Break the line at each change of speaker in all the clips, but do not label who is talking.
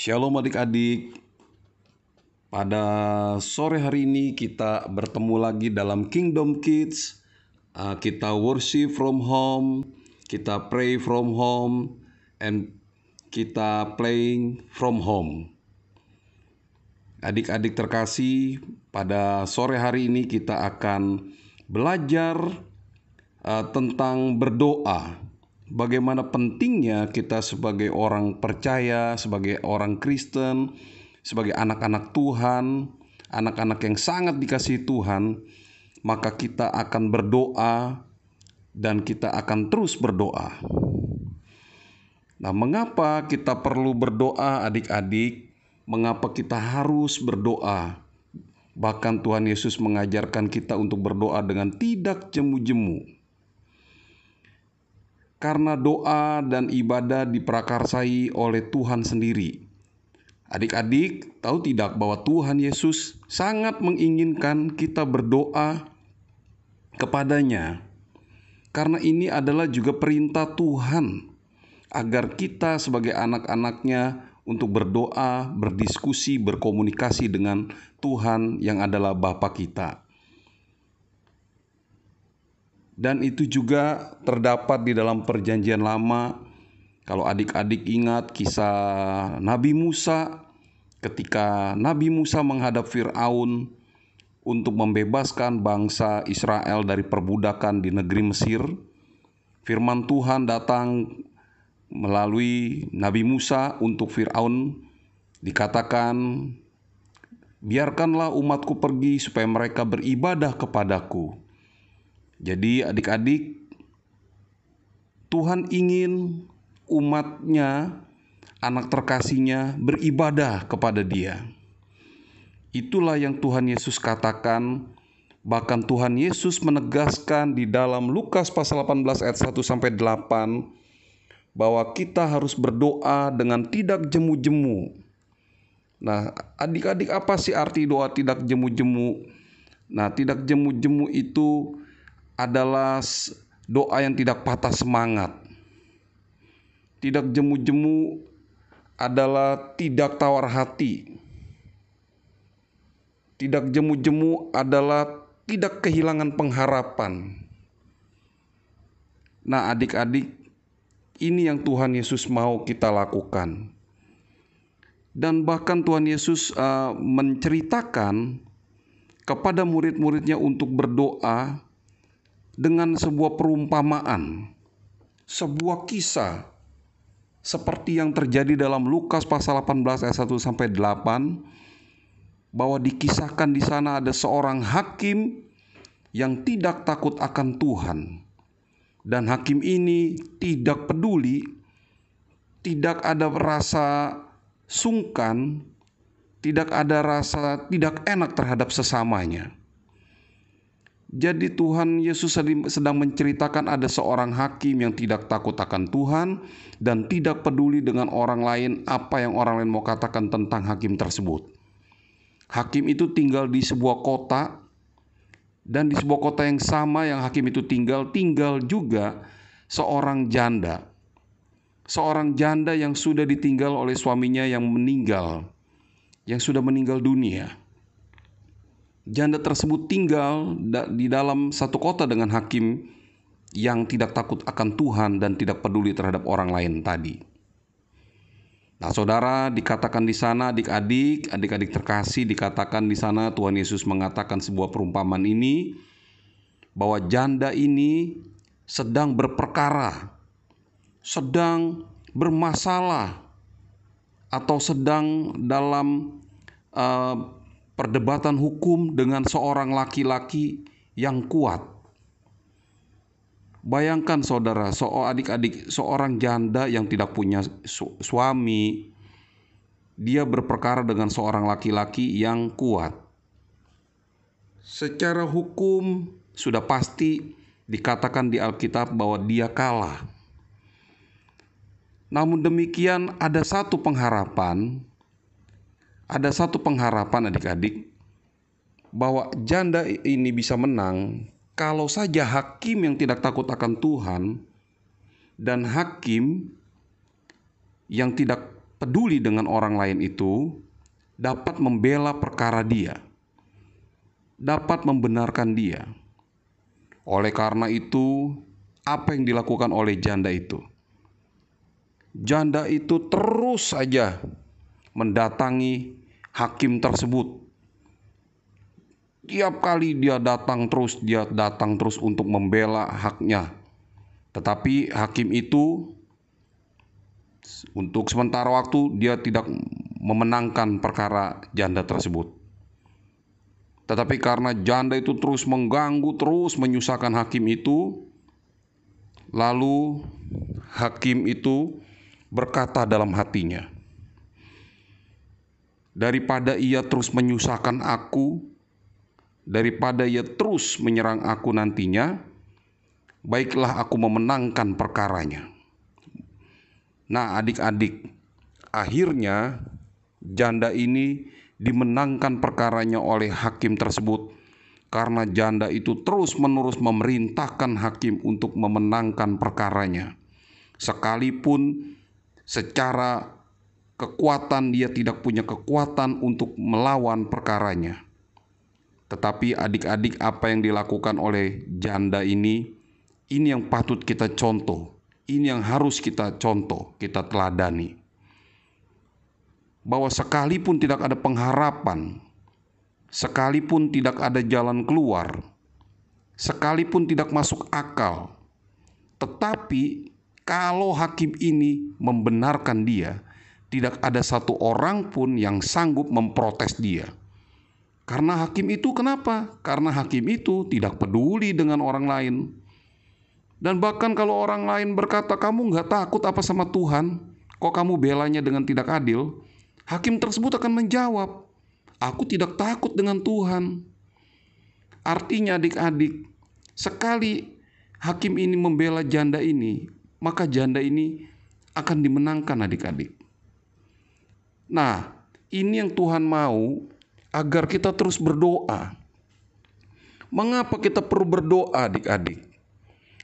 Shalom adik-adik, pada sore hari ini kita bertemu lagi dalam Kingdom Kids. Kita worship from home, kita pray from home, and kita playing from home. Adik-adik terkasih, pada sore hari ini kita akan belajar tentang berdoa. Bagaimana pentingnya kita sebagai orang percaya, sebagai orang Kristen, sebagai anak-anak Tuhan, anak-anak yang sangat dikasihi Tuhan, maka kita akan berdoa dan kita akan terus berdoa. Nah, mengapa kita perlu berdoa adik-adik? Mengapa kita harus berdoa? Bahkan Tuhan Yesus mengajarkan kita untuk berdoa dengan tidak jemu-jemu. Karena doa dan ibadah diprakarsai oleh Tuhan sendiri. Adik-adik tahu tidak bahwa Tuhan Yesus sangat menginginkan kita berdoa kepadanya. Karena ini adalah juga perintah Tuhan agar kita sebagai anak-anaknya untuk berdoa, berdiskusi, berkomunikasi dengan Tuhan yang adalah Bapa kita. Dan itu juga terdapat di dalam Perjanjian Lama. Kalau adik-adik ingat kisah Nabi Musa, ketika Nabi Musa menghadap Firaun untuk membebaskan bangsa Israel dari perbudakan di negeri Mesir, firman Tuhan datang melalui Nabi Musa untuk Firaun, dikatakan, "Biarkanlah umatku pergi supaya mereka beribadah kepadaku." Jadi adik-adik, Tuhan ingin umatnya, anak terkasihnya beribadah kepada Dia. Itulah yang Tuhan Yesus katakan. Bahkan Tuhan Yesus menegaskan di dalam Lukas pasal 18 ayat 1-8 bahwa kita harus berdoa dengan tidak jemu-jemu. Nah, adik-adik, apa sih arti doa tidak jemu-jemu? Nah, tidak jemu-jemu itu adalah doa yang tidak patah semangat. Tidak jemu-jemu adalah tidak tawar hati. Tidak jemu-jemu adalah tidak kehilangan pengharapan. Nah, adik-adik, ini yang Tuhan Yesus mau kita lakukan. Dan bahkan Tuhan Yesus menceritakan kepada murid-muridnya untuk berdoa dengan sebuah perumpamaan, sebuah kisah seperti yang terjadi dalam Lukas pasal 18 ayat 1-8, bahwa dikisahkan di sana ada seorang hakim yang tidak takut akan Tuhan. Dan hakim ini tidak peduli, tidak ada rasa sungkan, tidak ada rasa tidak enak terhadap sesamanya. Jadi Tuhan Yesus sedang menceritakan ada seorang hakim yang tidak takut akan Tuhan dan tidak peduli dengan orang lain, apa yang orang lain mau katakan tentang hakim tersebut. Hakim itu tinggal di sebuah kota, dan di sebuah kota yang sama yang hakim itu tinggal juga seorang janda. Seorang janda yang sudah ditinggal oleh suaminya yang meninggal, yang sudah meninggal dunia. Janda tersebut tinggal di dalam satu kota dengan hakim yang tidak takut akan Tuhan dan tidak peduli terhadap orang lain tadi. Nah, saudara, dikatakan di sana, adik-adik terkasih, dikatakan di sana Tuhan Yesus mengatakan sebuah perumpamaan ini, bahwa janda ini sedang berperkara, sedang bermasalah, atau sedang dalam perdebatan hukum dengan seorang laki-laki yang kuat. Bayangkan saudara, adik-adik, seorang janda yang tidak punya suami, dia berperkara dengan seorang laki-laki yang kuat. Secara hukum sudah pasti dikatakan di Alkitab bahwa dia kalah. Namun demikian ada satu pengharapan adik-adik, bahwa janda ini bisa menang kalau saja hakim yang tidak takut akan Tuhan dan hakim yang tidak peduli dengan orang lain itu dapat membela perkara dia, dapat membenarkan dia. Oleh karena itu, apa yang dilakukan oleh janda itu? Janda itu terus saja mendatangi hakim tersebut. Tiap kali dia datang terus untuk membela haknya. Tetapi hakim itu untuk sementara waktu dia tidak memenangkan perkara janda tersebut. Tetapi karena janda itu terus mengganggu, terus menyusahkan hakim itu, lalu hakim itu berkata dalam hatinya, daripada ia terus menyusahkan aku, daripada ia terus menyerang aku nantinya, baiklah aku memenangkan perkaranya. Nah, adik-adik, akhirnya janda ini dimenangkan perkaranya oleh hakim tersebut karena janda itu terus-menerus memerintahkan hakim untuk memenangkan perkaranya. Sekalipun secara kekuatan dia tidak punya kekuatan untuk melawan perkaranya. Tetapi adik-adik, apa yang dilakukan oleh janda ini yang patut kita contoh. Ini yang harus kita contoh, kita teladani. Bahwa sekalipun tidak ada pengharapan, sekalipun tidak ada jalan keluar, sekalipun tidak masuk akal, tetapi kalau hakim ini membenarkan dia, tidak ada satu orang pun yang sanggup memprotes dia. Karena hakim itu kenapa? Karena hakim itu tidak peduli dengan orang lain. Dan bahkan kalau orang lain berkata, kamu nggak takut apa sama Tuhan? Kok kamu belanya dengan tidak adil? Hakim tersebut akan menjawab, aku tidak takut dengan Tuhan. Artinya adik-adik, sekali hakim ini membela janda ini, maka janda ini akan dimenangkan adik-adik. Nah, ini yang Tuhan mau, agar kita terus berdoa. Mengapa kita perlu berdoa adik-adik?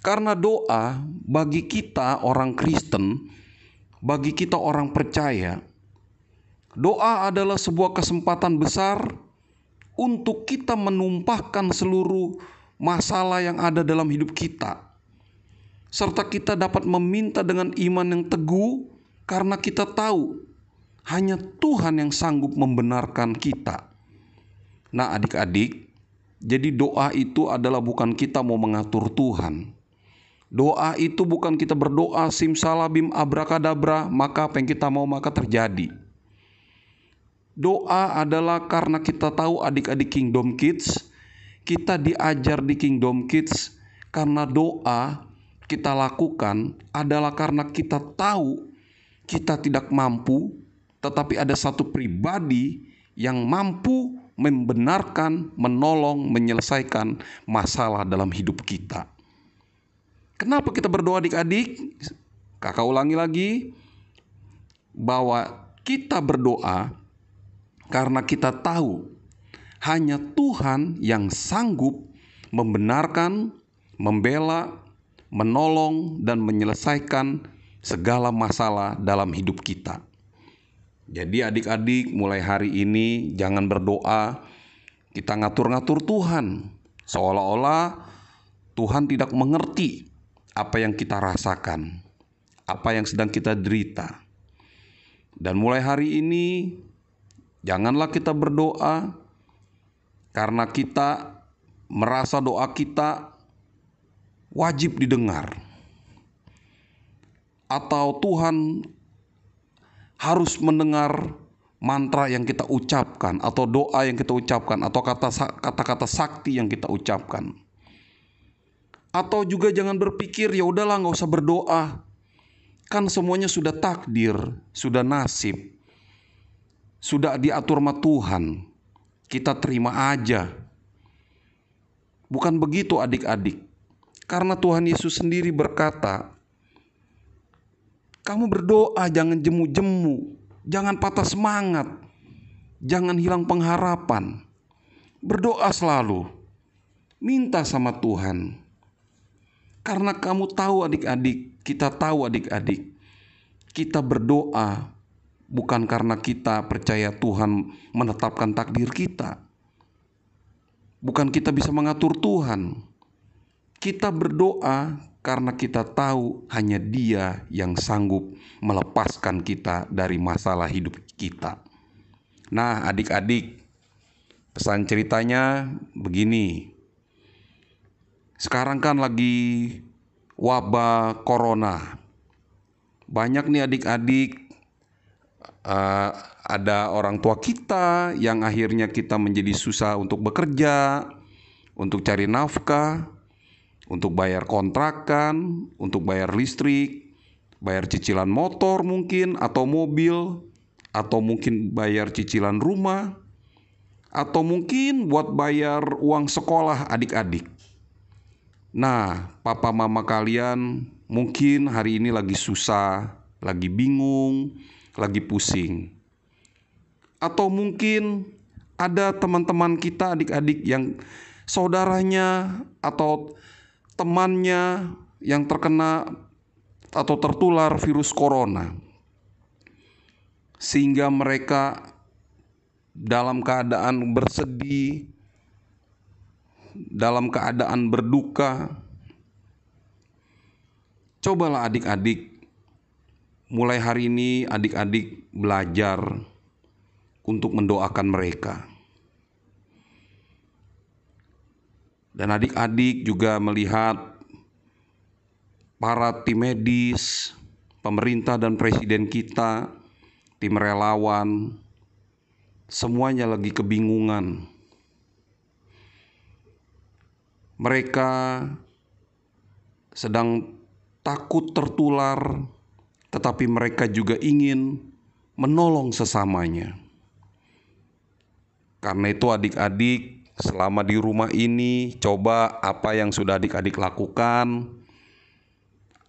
Karena doa bagi kita orang Kristen, bagi kita orang percaya, doa adalah sebuah kesempatan besar untuk kita menumpahkan seluruh masalah yang ada dalam hidup kita. Serta kita dapat meminta dengan iman yang teguh karena kita tahu hanya Tuhan yang sanggup membenarkan kita. Nah adik-adik, jadi doa itu adalah bukan kita mau mengatur Tuhan. Doa itu bukan kita berdoa simsalabim abrakadabra, maka apa yang kita mau maka terjadi. Doa adalah karena kita tahu adik-adik Kingdom Kids, kita diajar di Kingdom Kids karena doa kita lakukan adalah karena kita tahu kita tidak mampu, tetapi ada satu pribadi yang mampu membenarkan, menolong, menyelesaikan masalah dalam hidup kita. Kenapa kita berdoa adik-adik? Kakak ulangi lagi, bahwa kita berdoa karena kita tahu hanya Tuhan yang sanggup membenarkan, membela, menolong, dan menyelesaikan segala masalah dalam hidup kita. Jadi adik-adik, mulai hari ini jangan berdoa kita ngatur-ngatur Tuhan, seolah-olah Tuhan tidak mengerti apa yang kita rasakan, apa yang sedang kita derita. Dan mulai hari ini janganlah kita berdoa karena kita merasa doa kita wajib didengar, atau Tuhan harus mendengar mantra yang kita ucapkan, atau doa yang kita ucapkan, atau kata-kata sakti yang kita ucapkan. Atau juga jangan berpikir, ya udahlah nggak usah berdoa, kan semuanya sudah takdir, sudah nasib, sudah diatur sama Tuhan, kita terima aja. Bukan begitu adik-adik. Karena Tuhan Yesus sendiri berkata, kamu berdoa jangan jemu-jemu, jangan patah semangat, jangan hilang pengharapan. Berdoa selalu, minta sama Tuhan. Karena kamu tahu adik-adik, kita tahu adik-adik, kita berdoa bukan karena kita percaya Tuhan menetapkan takdir kita. Bukan kita bisa mengatur Tuhan. Kita berdoa karena kita tahu hanya Dia yang sanggup melepaskan kita dari masalah hidup kita. Nah, adik-adik, pesan ceritanya begini. Sekarang kan lagi wabah corona. Banyak nih adik-adik, ada orang tua kita yang akhirnya kita menjadi susah untuk bekerja, untuk cari nafkah, untuk bayar kontrakan, untuk bayar listrik, bayar cicilan motor mungkin, atau mobil, atau mungkin bayar cicilan rumah, atau mungkin buat bayar uang sekolah adik-adik. Nah, papa mama kalian mungkin hari ini lagi susah, lagi bingung, lagi pusing. Atau mungkin ada teman-teman kita adik-adik yang saudaranya atau temannya yang terkena atau tertular virus corona. Sehingga mereka dalam keadaan bersedih, dalam keadaan berduka. Cobalah adik-adik, mulai hari ini adik-adik belajar untuk mendoakan mereka. Dan adik-adik juga melihat para tim medis, pemerintah dan presiden kita, tim relawan, semuanya lagi kebingungan. Mereka sedang takut tertular, tetapi mereka juga ingin menolong sesamanya. Karena itu adik-adik, selama di rumah ini, coba apa yang sudah adik-adik lakukan.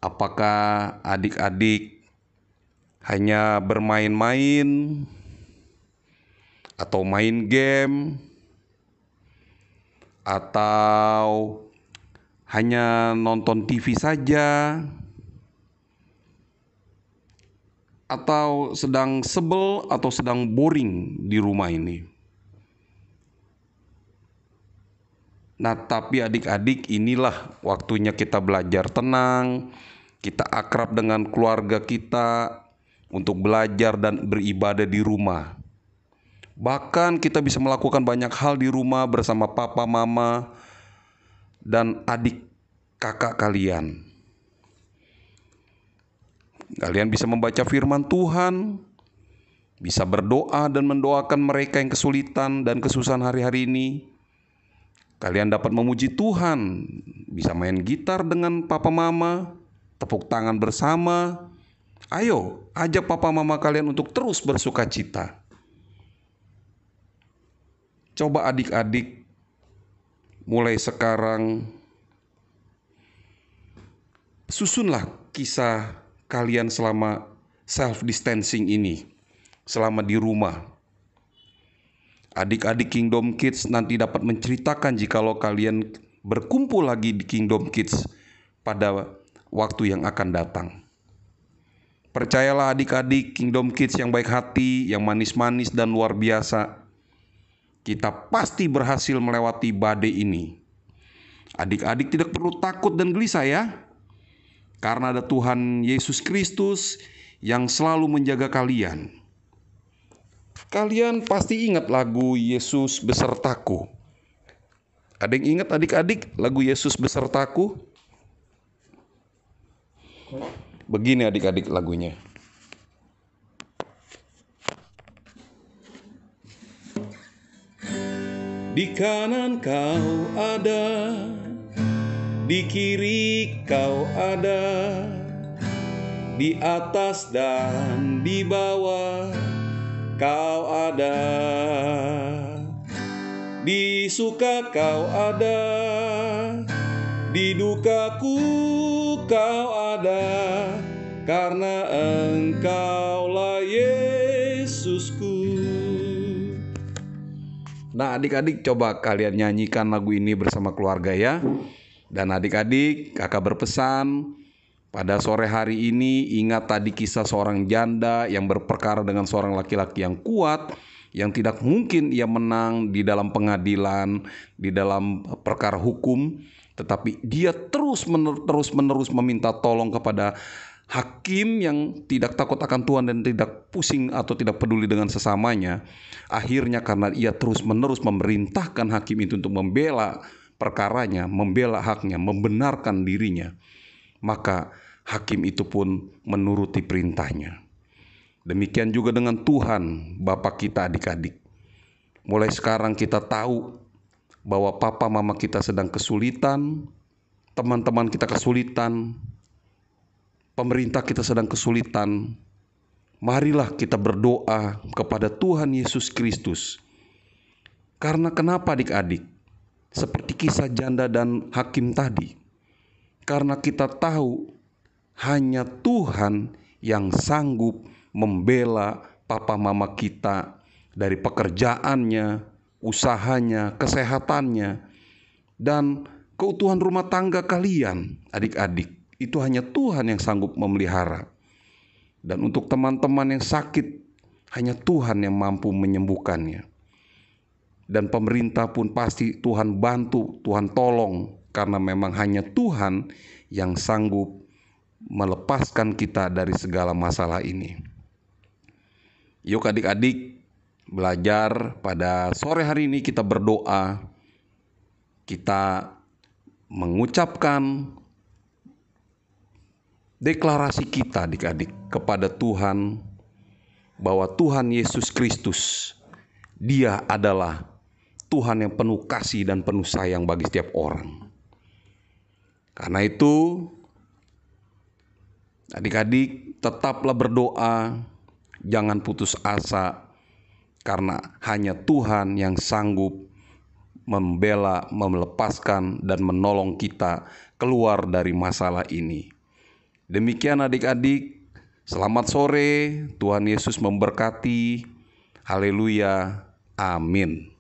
Apakah adik-adik hanya bermain-main atau main game, atau hanya nonton TV saja, atau sedang sebel atau sedang boring di rumah ini. Nah, tapi adik-adik, inilah waktunya kita belajar tenang, kita akrab dengan keluarga kita untuk belajar dan beribadah di rumah. Bahkan kita bisa melakukan banyak hal di rumah bersama papa, mama, dan adik kakak kalian. Kalian bisa membaca firman Tuhan, bisa berdoa dan mendoakan mereka yang kesulitan dan kesusahan hari-hari ini. Kalian dapat memuji Tuhan, bisa main gitar dengan papa mama, tepuk tangan bersama. Ayo, ajak papa mama kalian untuk terus bersuka cita. Coba adik-adik, mulai sekarang susunlah kisah kalian selama self-distancing ini, selama di rumah. Adik-adik Kingdom Kids nanti dapat menceritakan jikalau kalian berkumpul lagi di Kingdom Kids pada waktu yang akan datang. Percayalah adik-adik Kingdom Kids yang baik hati, yang manis-manis dan luar biasa. Kita pasti berhasil melewati badai ini. Adik-adik tidak perlu takut dan gelisah ya. Karena ada Tuhan Yesus Kristus yang selalu menjaga kalian. Kalian pasti ingat lagu Yesus Besertaku. Ada yang ingat adik-adik lagu Yesus Besertaku? Begini adik-adik lagunya. Di kanan kau ada, di kiri kau ada, di atas dan di bawah kau ada, di suka kau ada, di dukaku kau ada, karena Engkaulah Yesusku. Nah, adik-adik coba kalian nyanyikan lagu ini bersama keluarga ya. Dan adik-adik, kakak berpesan, Pada sore hari ini ingat tadi kisah seorang janda yang berperkara dengan seorang laki-laki yang kuat, yang tidak mungkin ia menang di dalam pengadilan, di dalam perkara hukum, tetapi dia terus-menerus meminta tolong kepada hakim yang tidak takut akan Tuhan dan tidak pusing atau tidak peduli dengan sesamanya. Akhirnya karena ia terus-menerus memerintahkan hakim itu untuk membela perkaranya, membela haknya, membenarkan dirinya, maka hakim itu pun menuruti perintahnya. Demikian juga dengan Tuhan, Bapa kita adik-adik. Mulai sekarang kita tahu bahwa papa mama kita sedang kesulitan, teman-teman kita kesulitan, pemerintah kita sedang kesulitan. Marilah kita berdoa kepada Tuhan Yesus Kristus. Karena kenapa adik-adik? Seperti kisah janda dan hakim tadi. Karena kita tahu hanya Tuhan yang sanggup membela papa mama kita dari pekerjaannya, usahanya, kesehatannya, dan keutuhan rumah tangga kalian, adik-adik. Itu hanya Tuhan yang sanggup memelihara. Dan untuk teman-teman yang sakit, hanya Tuhan yang mampu menyembuhkannya. Dan pemerintah pun pasti Tuhan bantu, Tuhan tolong, karena memang hanya Tuhan yang sanggup melepaskan kita dari segala masalah ini. Yuk adik-adik, belajar pada sore hari ini kita berdoa, kita mengucapkan deklarasi kita adik-adik kepada Tuhan, bahwa Tuhan Yesus Kristus, Dia adalah Tuhan yang penuh kasih dan penuh sayang bagi setiap orang. Karena itu, adik-adik tetaplah berdoa, jangan putus asa, karena hanya Tuhan yang sanggup membela, melepaskan, dan menolong kita keluar dari masalah ini. Demikian adik-adik, selamat sore, Tuhan Yesus memberkati. Haleluya, amin.